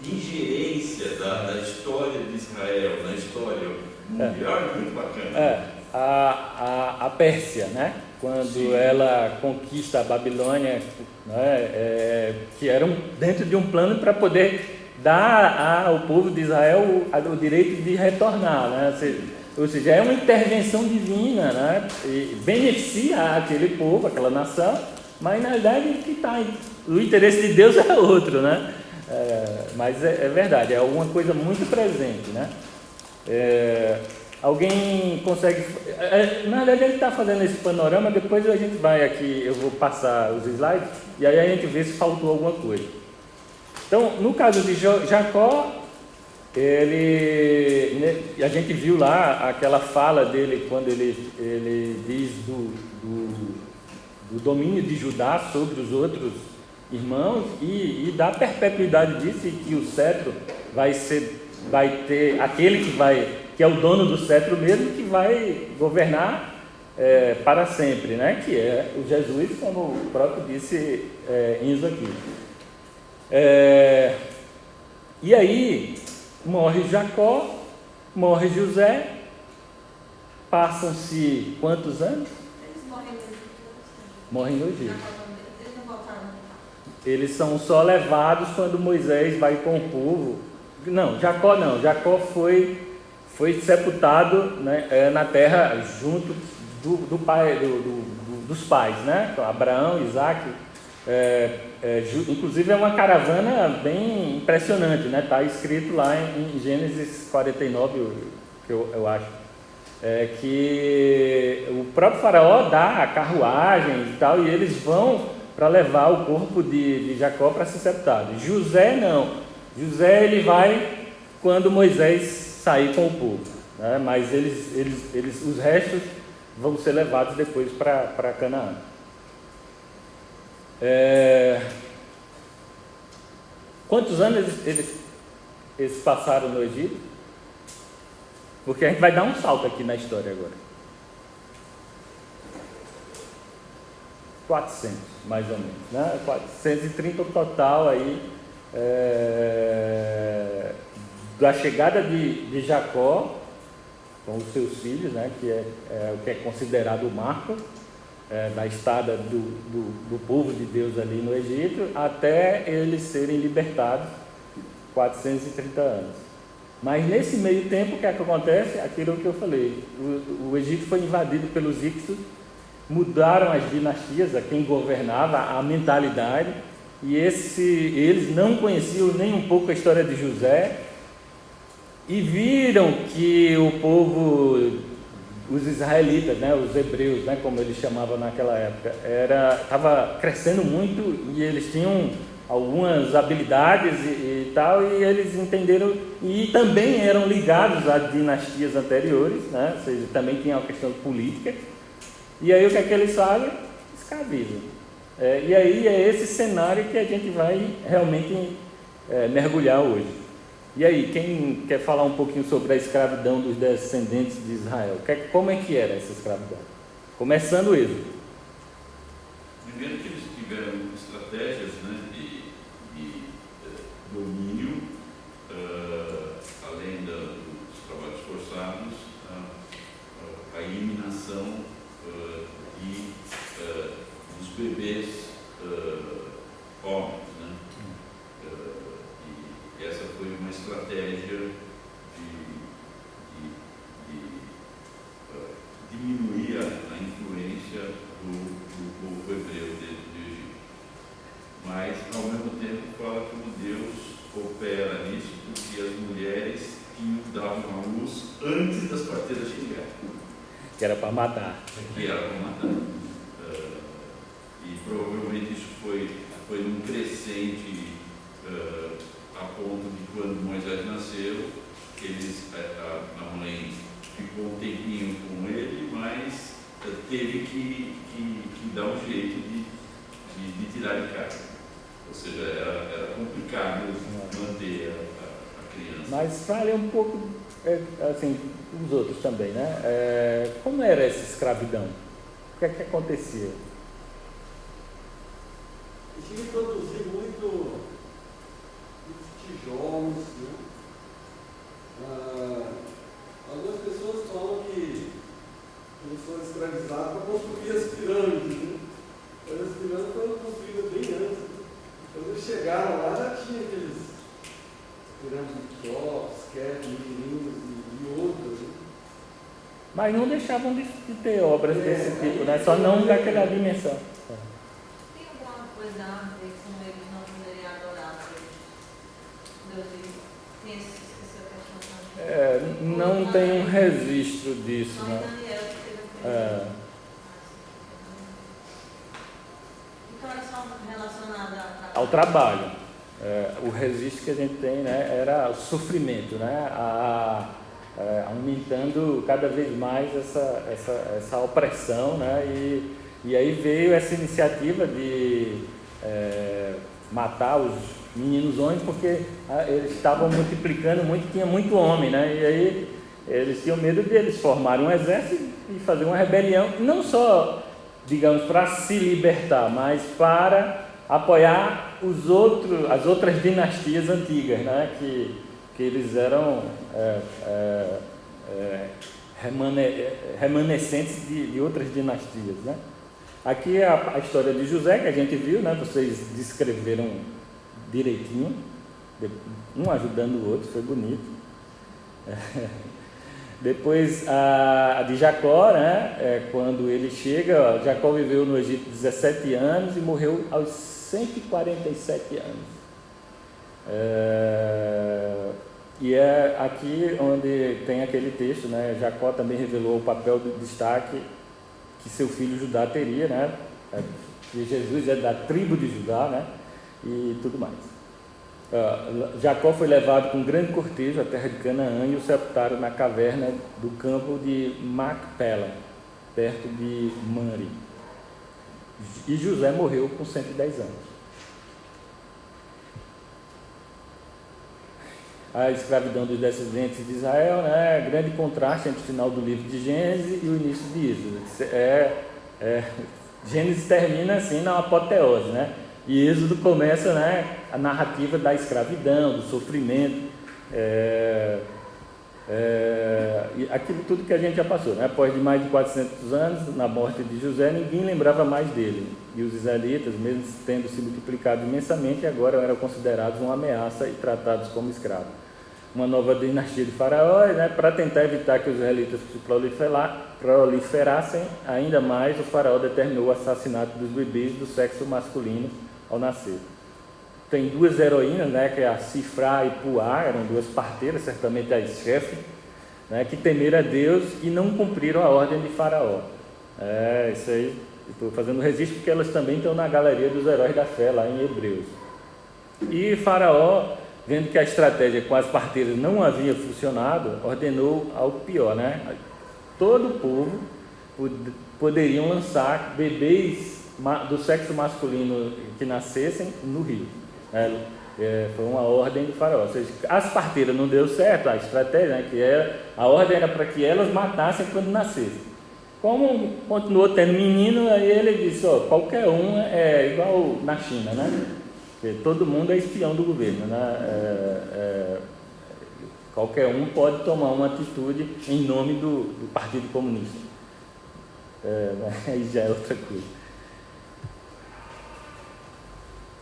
ingerência da história de Israel, na história mundial, é muito bacana.
A Pérsia, né? Quando ela conquista a Babilônia, né? Que era dentro de um plano para poder dar ao povo de Israel o direito de retornar, né? Ou seja, é uma intervenção divina, né? E beneficia aquele povo, aquela nação, mas na verdade o interesse de Deus é outro, né? Mas é verdade, é uma coisa muito presente, né? Alguém consegue... na verdade ele está fazendo esse panorama, depois a gente vai aqui, eu vou passar os slides, e aí a gente vê se faltou alguma coisa. Então, no caso de Jacó, a gente viu lá aquela fala dele, quando ele diz do domínio de Judá sobre os outros irmãos, e da perpetuidade disso, e que o cetro vai ter aquele que é o dono do cetro mesmo, que vai governar para sempre, né? Que é o Jesus, como o próprio disse Enzo aqui. E aí morre Jacó, morre José, passam-se quantos anos?
Eles morrem no Egito.
Morrem no Egito.
Eles não voltaram.
Eles são só levados quando Moisés vai com o povo. Não, Jacó foi sepultado, né, na terra junto do pai, dos pais, né? Abraão, Isaac. Inclusive é uma caravana bem impressionante, né? Está escrito lá em Gênesis 49, que eu acho. que o próprio faraó dá carruagens e tal, e eles vão para levar o corpo de Jacó para ser sepultado. José não. José ele vai quando Moisés sair com o povo, né? Mas os restos vão ser levados depois para Canaã. Quantos anos eles passaram no Egito? Porque a gente vai dar um salto aqui na história agora. 400, mais ou menos, né? 430 o total aí, da chegada de Jacó com os seus filhos, né? Que é o que é considerado o marco da estada do povo de Deus ali no Egito, até eles serem libertados, 430 anos. Mas nesse meio tempo, o que é que acontece? Aquilo que eu falei, o Egito foi invadido pelos Hicsos, mudaram as dinastias, a quem governava, a mentalidade, e eles não conheciam nem um pouco a história de José, e viram que o povo, os israelitas, né, os hebreus, né, como eles chamavam naquela época, estava crescendo muito, e eles tinham algumas habilidades e tal, e eles entenderam, e também eram ligados a dinastias anteriores, né, ou seja, também tinha uma questão política, e aí o que é que eles fazem? Escravizam. E aí é esse cenário que a gente vai realmente mergulhar hoje. E aí, quem quer falar um pouquinho sobre a escravidão dos descendentes de Israel? Como é que era essa escravidão? Começando o Êxodo.
Primeiro que eles tiveram estratégias, né, de domínio, além dos trabalhos forçados, a eliminação dos bebês homens, né? E essa foi uma estratégia de diminuir a influência do povo hebreu dentro do Egito. Mas, ao mesmo tempo, fala como Deus opera nisso, porque as mulheres davam a luz antes das parteiras chegarem.
Que era para matar.
Que era para matar. E provavelmente isso foi num crescente a ponto de quando Moisés nasceu, a mãe ficou um tempinho com ele, mas teve que dar um jeito de tirar de casa. Ou seja, era complicado manter a criança.
Mas fale um pouco, assim, os outros também, né? Como era essa escravidão? O que é que acontecia?
Eles tinham que produzir muitos tijolos, né? Algumas pessoas falam que eles foram escravizados para construir as pirâmides, né? Mas as pirâmides foram construídas bem antes. Quando eles chegaram lá, já tinha aqueles pirâmides de Keops, Keops, Meninos e outras. Né?
Mas não deixavam de ter obras desse tipo, né? Só não daquela dimensão.
Tem alguma coisa a ver com eles não poderem adorar Deus? Tem essa questão também?
Não tem um registro disso,
Só em
né?
Daniel que teve o primeiro. Então era só relacionado
Ao trabalho. O registro que a gente tem, né, era o sofrimento, né? Aumentando cada vez mais essa opressão, né? E aí veio essa iniciativa de matar os meninos homens, porque eles estavam multiplicando muito, tinha muito homem, né? E aí eles tinham medo deles formarem um exército e fazer uma rebelião, não só, digamos, para se libertar, mas para apoiar as outras dinastias antigas, né? Que eles eram remanescentes de outras dinastias, né? Aqui é a história de José, que a gente viu, né? Vocês descreveram direitinho, um ajudando o outro, foi bonito. Depois a de Jacó, né? Quando ele chega, Jacó viveu no Egito 17 anos e morreu aos 147 anos. E é aqui onde tem aquele texto, né? Jacó também revelou o papel do destaque que seu filho Judá teria, né? Que Jesus é da tribo de Judá, né? E tudo mais. Jacó foi levado com grande cortejo à terra de Canaã e o sepultaram na caverna do campo de Macpela, perto de Mamre. E José morreu com 110 anos. A escravidão dos descendentes de Israel, né? Grande contraste entre o final do livro de Gênesis e o início de Êxodo. Gênesis termina assim na apoteose, né? E Êxodo começa, né, a narrativa da escravidão, do sofrimento, e aquilo tudo que a gente já passou, né? Após de mais de 400 anos, na morte de José, ninguém lembrava mais dele. E os israelitas, mesmo tendo se multiplicado imensamente, agora eram considerados uma ameaça e tratados como escravos. Uma nova dinastia de faraós, né? Para tentar evitar que os israelitas se proliferassem ainda mais, o faraó determinou o assassinato dos bebês do sexo masculino ao nascer. Tem duas heroínas, né, que é a Sifra e Puá, eram duas parteiras, certamente as chefes, né, que temeram a Deus e não cumpriram a ordem de Faraó. Isso aí, estou fazendo registro porque elas também estão na galeria dos heróis da fé, lá em Hebreus. E Faraó, vendo que a estratégia com as parteiras não havia funcionado, ordenou algo pior, né? Todo o povo poderiam lançar bebês do sexo masculino que nascessem no rio. Foi uma ordem de Faraó. Ou seja, as parteiras não deu certo, a estratégia, né, a ordem era para que elas matassem quando nascessem. Como continuou tendo menino, aí ele disse, qualquer um é igual na China, né? Porque todo mundo é espião do governo, né? Qualquer um pode tomar uma atitude em nome do Partido Comunista. Aí já é outra coisa.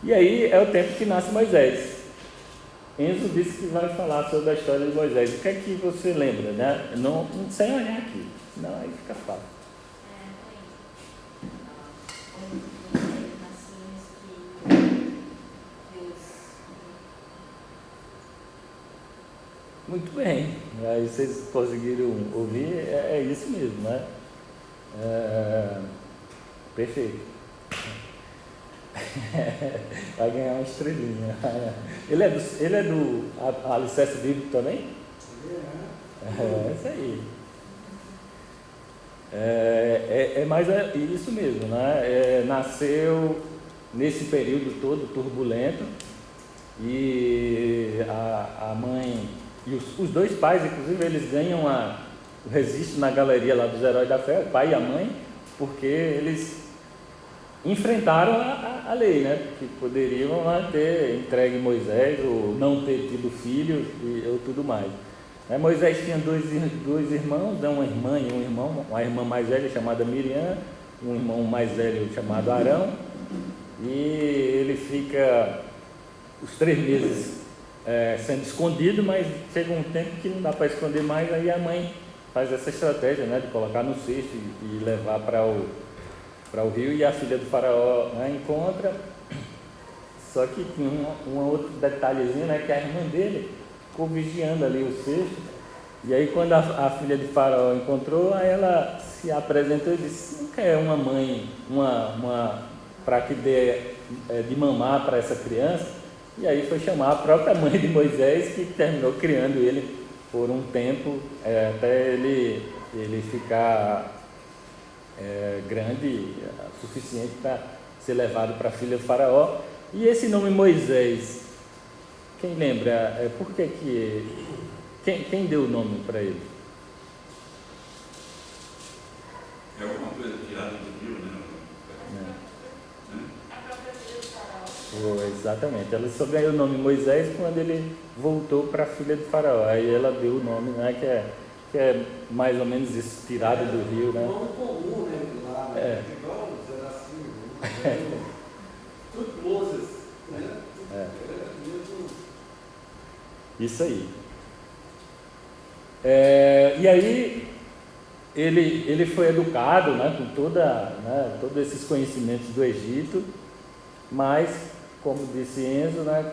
E aí é o tempo que nasce Moisés. Enzo disse que vai falar sobre a história de Moisés. O que é que você lembra, né? Não, sem olhar aqui, senão aí fica fácil. Muito bem, aí vocês conseguiram ouvir, é isso mesmo, né? Perfeito. Vai ganhar uma estrelinha. Ele é do Alicerce Bíblico também? Isso aí. Mas é isso mesmo, né? Nasceu nesse período todo turbulento e a mãe e os dois pais, inclusive, eles ganham o registro na galeria lá dos heróis da fé, o pai e a mãe, porque eles enfrentaram a lei, né? Que poderiam ter entregue Moisés ou não ter tido filhos ou tudo mais. Moisés tinha dois irmãos, uma irmã e um irmão, uma irmã mais velha chamada Miriam, um irmão mais velho chamado Arão, e ele fica os 3 meses sendo escondido, mas chega um tempo que não dá para esconder mais, aí a mãe faz essa estratégia, né, de colocar no cesto e levar para o rio, e a filha do faraó, né, encontra. Só que tinha um outro detalhezinho, né, que a irmã dele ficou vigiando ali o cesto, e aí quando a filha de faraó encontrou, aí ela se apresentou e disse, não quer uma mãe, para que dê de mamar para essa criança? E aí foi chamar a própria mãe de Moisés, que terminou criando ele por um tempo, até ele ficar grande, suficiente para ser levado para a filha do faraó. E esse nome Moisés, quem lembra? Por que quem deu o nome para ele?
É alguma coisa tirada do rio, né?
Exatamente, ela só ganhou o nome Moisés quando ele voltou para a filha do faraó, aí ela deu o nome, né, que é mais ou menos isso, tirado do rio, né?
É um nome comum, né, lá, né? Igual Zé da Silva, tudo Moses, né?
Isso aí. E aí ele foi educado, né, com todos esses conhecimentos do Egito, mas, como disse Enzo, né,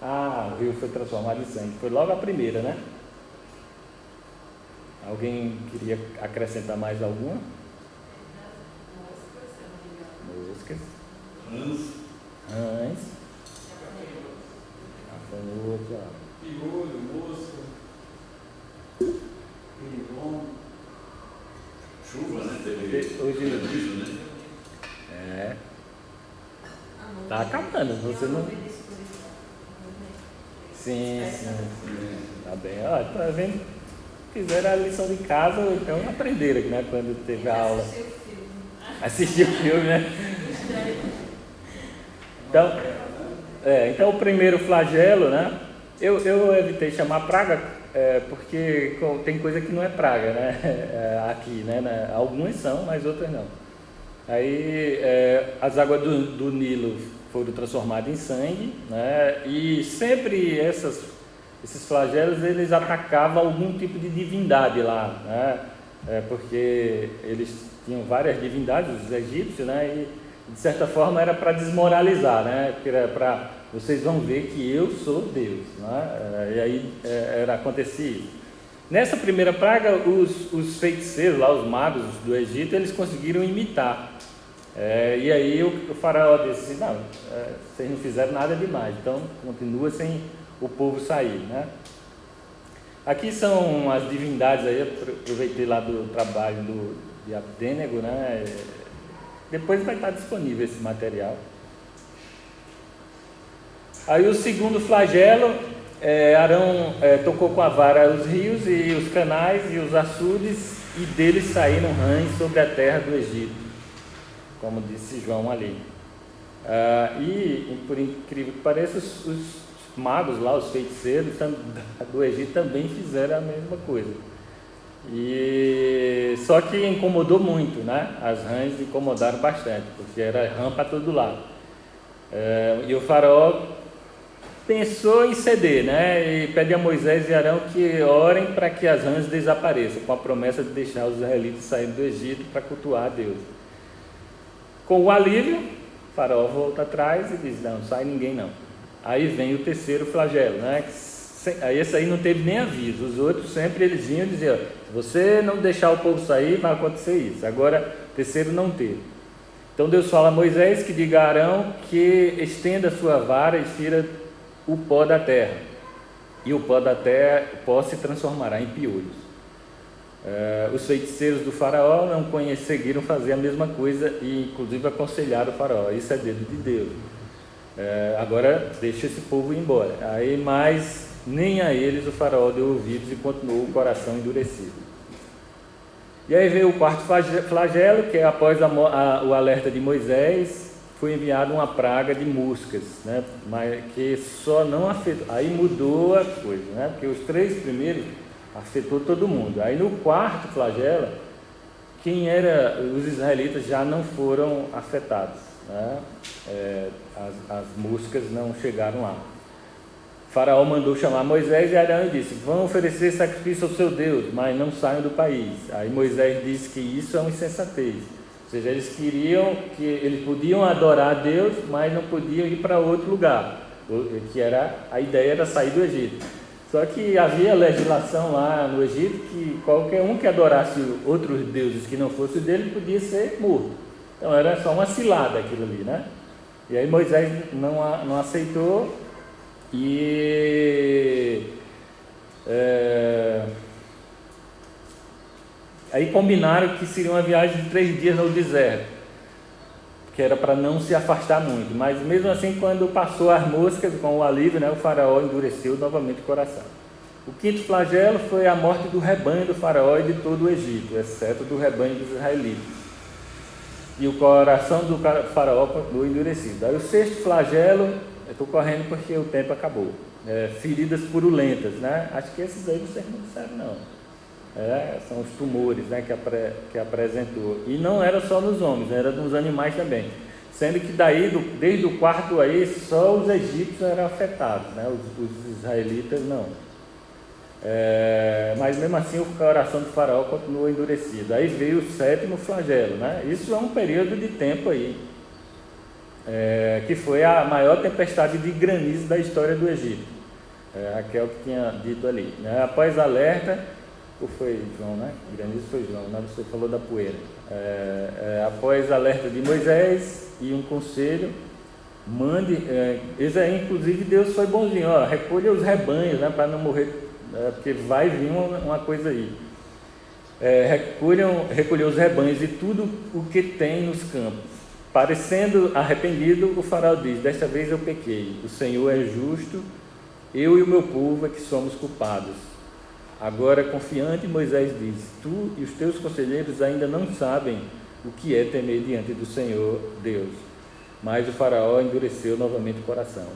o rio foi transformado em sangue. Foi logo a primeira, né? Alguém queria acrescentar mais alguma? Moscas. Rãs. Gafanhoto,
piolho, mosca, piribondo.
Chuva, né? Teve
Hoje,
granizo, né?
tá acabando, você não... Sim. Tá bem. Ó, tá vendo? Fizeram a lição de casa, então aprenderam aqui, né? Quando teve a aula. Assistiu o filme, né? Então o primeiro flagelo, né? Eu evitei chamar praga, porque tem coisa que não é praga, né? Aqui, né? Algumas são, mas outras não. Aí as águas do Nilo foram transformadas em sangue, né? E sempre esses flagelos, eles atacavam algum tipo de divindade lá, né? Porque eles tinham várias divindades, os egípcios, né? E de certa forma era para desmoralizar, né? Porque era para vocês vão ver que eu sou Deus, né? E aí acontecia isso. Nessa primeira praga, os feiticeiros lá, os magos do Egito, eles conseguiram imitar. E aí o faraó disse assim, não, vocês não fizeram nada demais, então continua sem o povo sair, né? Aqui são as divindades aí, aproveitei lá do trabalho de Abdênego, né? Depois vai estar disponível esse material. Aí o segundo flagelo, Arão tocou com a vara os rios e os canais e os açudes, e deles saíram rãs sobre a terra do Egito, como disse João ali. E por incrível que pareça, os magos lá, os feiticeiros do Egito também fizeram a mesma coisa. Só que incomodou muito, né? As rãs incomodaram bastante, porque era rã para todo lado. E o faraó pensou em ceder, né? E pede a Moisés e Arão que orem para que as rãs desapareçam, com a promessa de deixar os israelitas saírem do Egito para cultuar a Deus. Com o alívio, o faraó volta atrás e diz, não sai ninguém não. Aí vem o terceiro flagelo, né? Aí esse aí não teve nem aviso. Os outros sempre eles vinham e diziam, se você não deixar o povo sair, vai acontecer isso. Agora, o terceiro não teve. Então Deus fala a Moisés que diga a Arão que estenda a sua vara e fira o pó da terra. E o pó se transformará em piolhos. Os feiticeiros do faraó não conseguiram fazer a mesma coisa e inclusive aconselharam o faraó, isso é dedo de Deus. Agora deixa esse povo ir embora. Aí mais nem a eles o faraó deu ouvidos e continuou o coração endurecido. E aí veio o quarto flagelo, que após o alerta de Moisés, foi enviada uma praga de moscas, né? Mas que só não afetou, aí mudou a coisa, né? Porque os 3 primeiros afetou todo mundo. Aí no quarto flagelo, os israelitas já não foram afetados, né? As moscas não chegaram lá. O faraó mandou chamar Moisés e Arão e disse, vão oferecer sacrifício ao seu Deus, mas não saiam do país. Aí Moisés disse que isso é uma insensatez. Ou seja, eles podiam adorar a Deus, mas não podiam ir para outro lugar, a ideia era sair do Egito. Só que havia legislação lá no Egito que qualquer um que adorasse outros deuses que não fosse dele podia ser morto. Então era só uma cilada aquilo ali, né? E aí Moisés não aceitou aí combinaram que seria uma viagem de 3 dias no deserto, que era para não se afastar muito, mas mesmo assim quando passou as moscas com o alívio, né, o faraó endureceu novamente o coração. O quinto flagelo foi a morte do rebanho do faraó e de todo o Egito, exceto do rebanho dos israelitas. E o coração do faraó continuou endurecido. Aí o sexto flagelo, eu estou correndo porque o tempo acabou, feridas purulentas, né? Acho que esses aí vocês não disseram não. São os tumores, né, que apresentou. E não era só nos homens, era nos animais também. Sendo que desde o quarto aí, só os egípcios eram afetados, né? Os israelitas não. Mas mesmo assim o coração do faraó continuou endurecido. Aí veio o sétimo flagelo, né? Isso é um período de tempo aí. que foi a maior tempestade de granizo da história do Egito. Raquel que tinha dito ali, né? Após alerta, ou foi João, né? Granizo foi João, né? Você falou da poeira. Após alerta de Moisés e um conselho, mande, inclusive Deus foi bonzinho, recolha os rebanhos, né? Para não morrer, porque vai vir uma coisa aí. Recolheu os rebanhos e tudo o que tem nos campos. Parecendo arrependido, o faraó diz: desta vez eu pequei, o Senhor é justo, eu e o meu povo é que somos culpados. Agora, confiante, Moisés diz: tu e os teus conselheiros ainda não sabem o que é temer diante do Senhor Deus. Mas o faraó endureceu novamente o coração.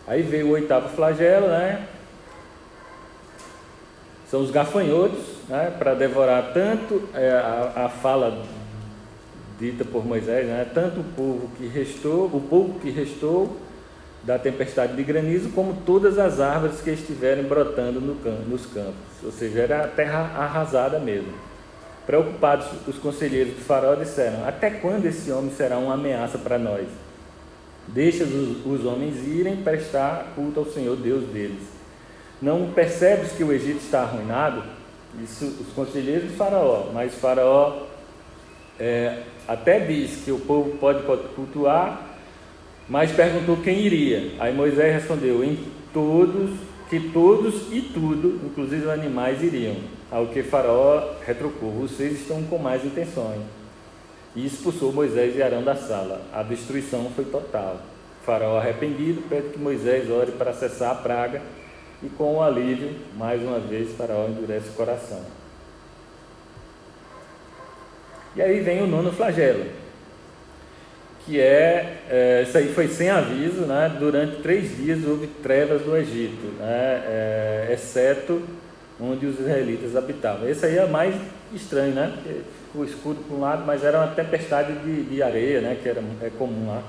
Aí veio o 8º flagelo, né? São os gafanhotos, né? Para devorar tanto a fala dita por Moisés, né? Tanto o povo que restou da tempestade de granizo, como todas as árvores que estiverem brotando nos campos. Ou seja, era a terra arrasada mesmo. Preocupados, os conselheiros do faraó disseram: até quando esse homem será uma ameaça para nós? Deixa os homens irem prestar culto ao Senhor Deus deles. Não percebes que o Egito está arruinado? Isso os conselheiros do faraó, mas o faraó até diz que o povo pode cultuar, mas perguntou quem iria. Aí Moisés respondeu: que todos e tudo, inclusive os animais, iriam. Ao que Faraó retrucou: vocês estão com mais intenções. E expulsou Moisés e Arão da sala. A destruição foi total. Faraó, arrependido, pede que Moisés ore para cessar a praga, e com o alívio, mais uma vez, Faraó endurece o coração. E aí vem o 9º flagelo, que isso aí foi sem aviso, né? Durante 3 dias houve trevas no Egito, né? Exceto onde os israelitas habitavam. Esse aí é mais estranho, né? Porque ficou escuro por um lado, mas era uma tempestade de areia, né? Que é comum lá.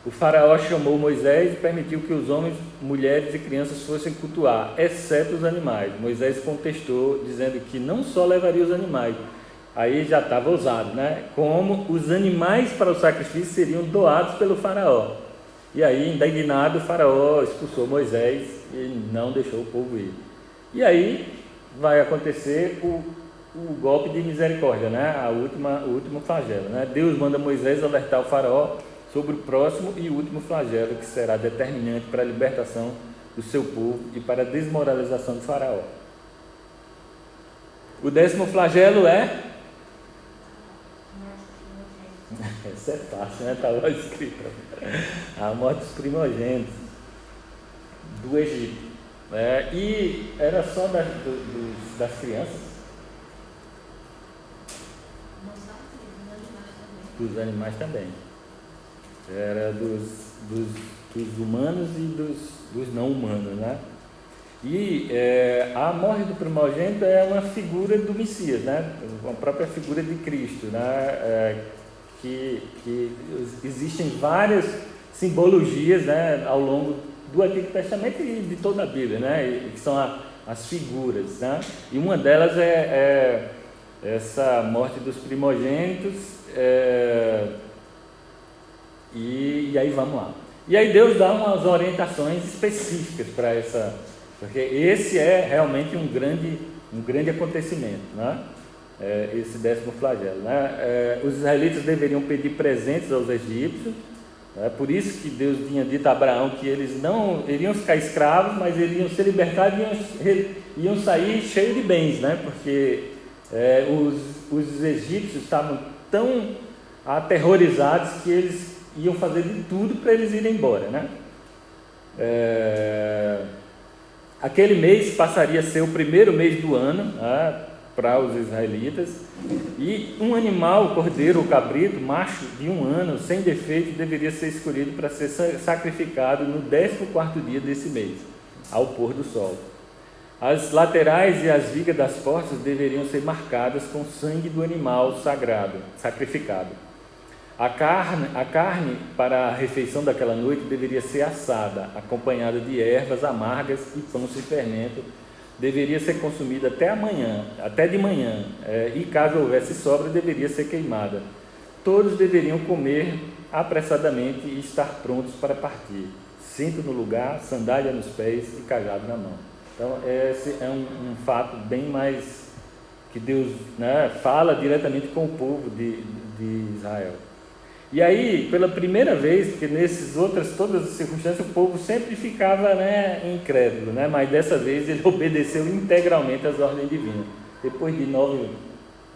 O faraó chamou Moisés e permitiu que os homens, mulheres e crianças fossem cultuar, exceto os animais. Moisés contestou, dizendo que não só levaria os animais, aí já estava ousado, né? Como os animais para o sacrifício seriam doados pelo faraó. E aí, indignado, o faraó expulsou Moisés e não deixou o povo ir. E aí vai acontecer o golpe de misericórdia, né? O último flagelo, né? Deus manda Moisés alertar o faraó sobre o próximo e último flagelo, que será determinante para a libertação do seu povo e para a desmoralização do faraó. O 10º flagelo é... Isso é fácil, né? Está lá escrito. A morte dos primogênitos do Egito. E era só das crianças? Dos animais também. Era dos humanos e dos não humanos, né? E a morte do primogênito é uma figura do Messias, né? Uma própria figura de Cristo, né? Que existem várias simbologias, né, ao longo do Antigo Testamento e de toda a Bíblia, né? Que são as figuras, né? E uma delas é essa morte dos primogênitos. E aí vamos lá. E aí Deus dá umas orientações específicas para essa, porque esse é realmente um grande acontecimento, né? Esse 10º flagelo, né? Os israelitas deveriam pedir presentes aos egípcios, né? Por isso que Deus tinha dito a Abraão que eles não iriam ficar escravos, mas eles iam ser libertados e iam sair cheios de bens, né? Porque os egípcios estavam tão aterrorizados que eles iam fazer de tudo para eles irem embora, né? Aquele mês passaria a ser o primeiro mês do ano, né, para os israelitas, e um animal, o cordeiro ou cabrito, macho de 1 ano, sem defeito, deveria ser escolhido para ser sacrificado no 14º dia desse mês, ao pôr do sol. As laterais e as vigas das portas deveriam ser marcadas com sangue do animal sacrificado. A carne para a refeição daquela noite deveria ser assada, acompanhada de ervas amargas e pão sem fermento. Deveria ser consumida até de manhã, e caso houvesse sobra, deveria ser queimada. todos deveriam comer apressadamente e estar prontos para partir. Cinto no lugar, sandália nos pés e cajado na mão. Então, esse é um fato bem mais que Deus, né, fala diretamente com o povo de Israel. E aí, pela primeira vez, porque nessas outras todas as circunstâncias, o povo sempre ficava, né, incrédulo, né, mas dessa vez ele obedeceu integralmente às ordens divinas. Depois de 9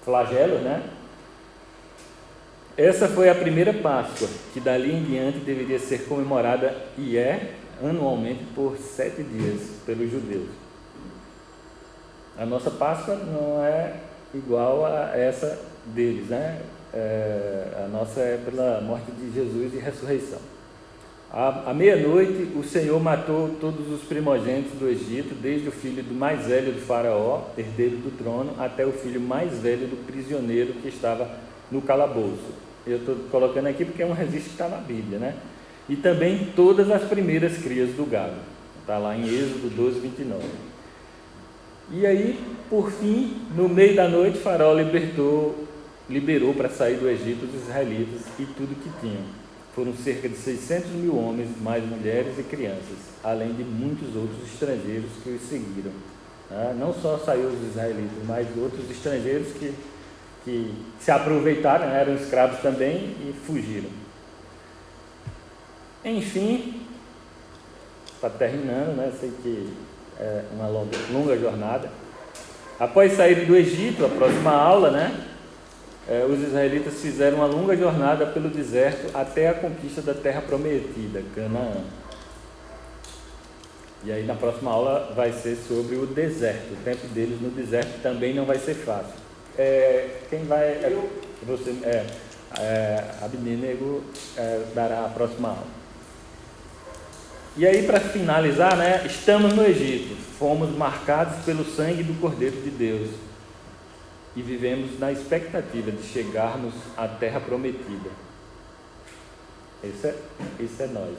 flagelos, né, essa foi a primeira Páscoa, que dali em diante deveria ser comemorada e é anualmente por 7 dias pelos judeus. A nossa Páscoa não é igual a essa deles, né? A nossa é pela morte de Jesus e ressurreição. À meia-noite, o Senhor matou todos os primogênitos do Egito, desde o filho do mais velho do faraó, herdeiro do trono, até o filho mais velho do prisioneiro que estava no calabouço. Eu estou colocando aqui porque é um registro que está na Bíblia, né? E também todas as primeiras crias do gado. Está lá em Êxodo 12, 29. E aí, por fim, no meio da noite, o faraó liberou para sair do Egito os israelitas e tudo que tinham. Foram cerca de 600 mil homens, mais mulheres e crianças, além de muitos outros estrangeiros que os seguiram. Não só saiu os israelitas, mas outros estrangeiros que se aproveitaram, eram escravos também e fugiram. Enfim, está terminando, né? Sei que é uma longa jornada. Após saírem do Egito, a próxima aula, né? Os israelitas fizeram uma longa jornada pelo deserto até a conquista da terra prometida, Canaã. E aí na próxima aula vai ser sobre o deserto. O tempo deles no deserto também não vai ser fácil. Quem vai? Você, Abednego dará a próxima aula. E aí, para finalizar, né, estamos no Egito, fomos marcados pelo sangue do Cordeiro de Deus e vivemos na expectativa de chegarmos à terra prometida. Isso é nós.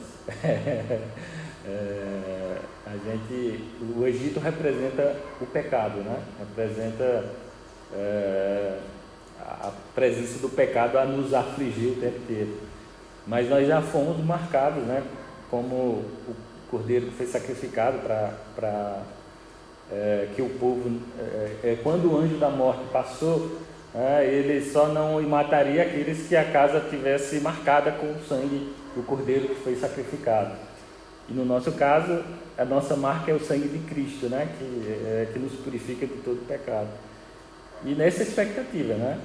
O Egito representa o pecado, né? Representa a presença do pecado a nos afligir o tempo inteiro. Mas nós já fomos marcados, né? Como o cordeiro que foi sacrificado para que o povo, quando o anjo da morte passou, ele só não mataria aqueles que a casa tivesse marcada com o sangue do cordeiro que foi sacrificado. E no nosso caso, a nossa marca é o sangue de Cristo, né? Que nos purifica de todo pecado. E nessa expectativa, né?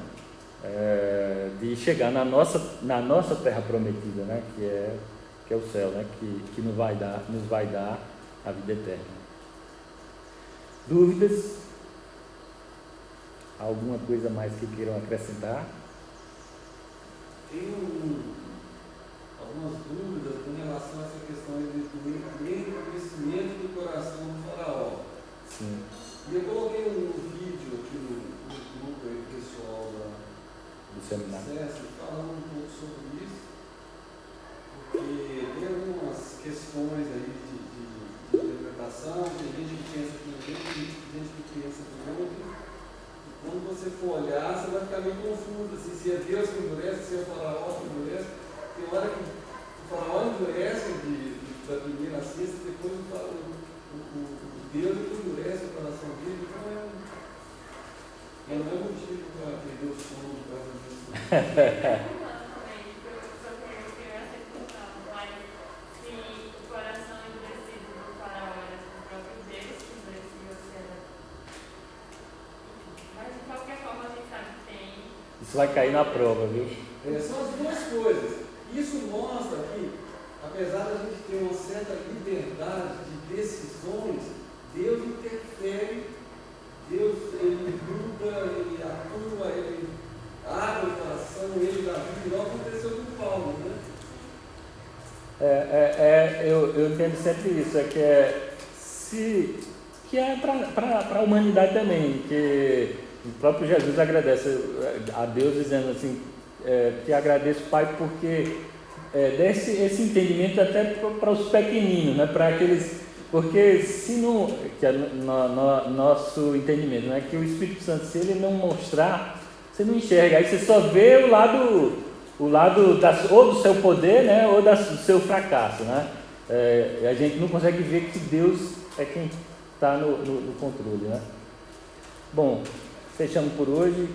De chegar na nossa terra prometida, né? Que é o céu, né? Que nos vai dar a vida eterna. Dúvidas? Alguma coisa mais que queiram acrescentar?
Tenho algumas dúvidas com relação a essa questão do endurecimento do coração do faraó.
Sim.
E eu coloquei um vídeo aqui no grupo aí, pessoal
do seminário,
falando um pouco sobre isso, porque tem algumas questões aí de interpretação, tem gente que pensa de um jeito, tem gente que pensa de outro. Quando você for olhar, você vai ficar meio confuso, assim, se é Deus que endurece, se é o faraó que endurece. Tem hora que o faraó endurece da primeira a sexta, depois o Deus que endurece o coração dele. Então não é motivo para perder o sono por causa disso.
Isso vai cair na prova, viu?
São as duas coisas. Isso mostra que, apesar da gente ter uma certa liberdade de decisões, Deus interfere, Deus ele muda, ele atua, ele abre o coração, ele dá vida, igual aconteceu com Paulo, né?
Eu entendo sempre isso, que é para a humanidade também, que o próprio Jesus agradece a Deus dizendo assim, que agradeço, Pai, porque desse esse entendimento até para os pequeninos, né, para aqueles, porque se não, que é nosso entendimento, né, que o Espírito Santo, se ele não mostrar, você não enxerga, aí você só vê o lado o lado ou do seu poder, né, ou do seu fracasso, né? A gente não consegue ver que Deus é quem está no controle, né? Bom, fechamos por hoje.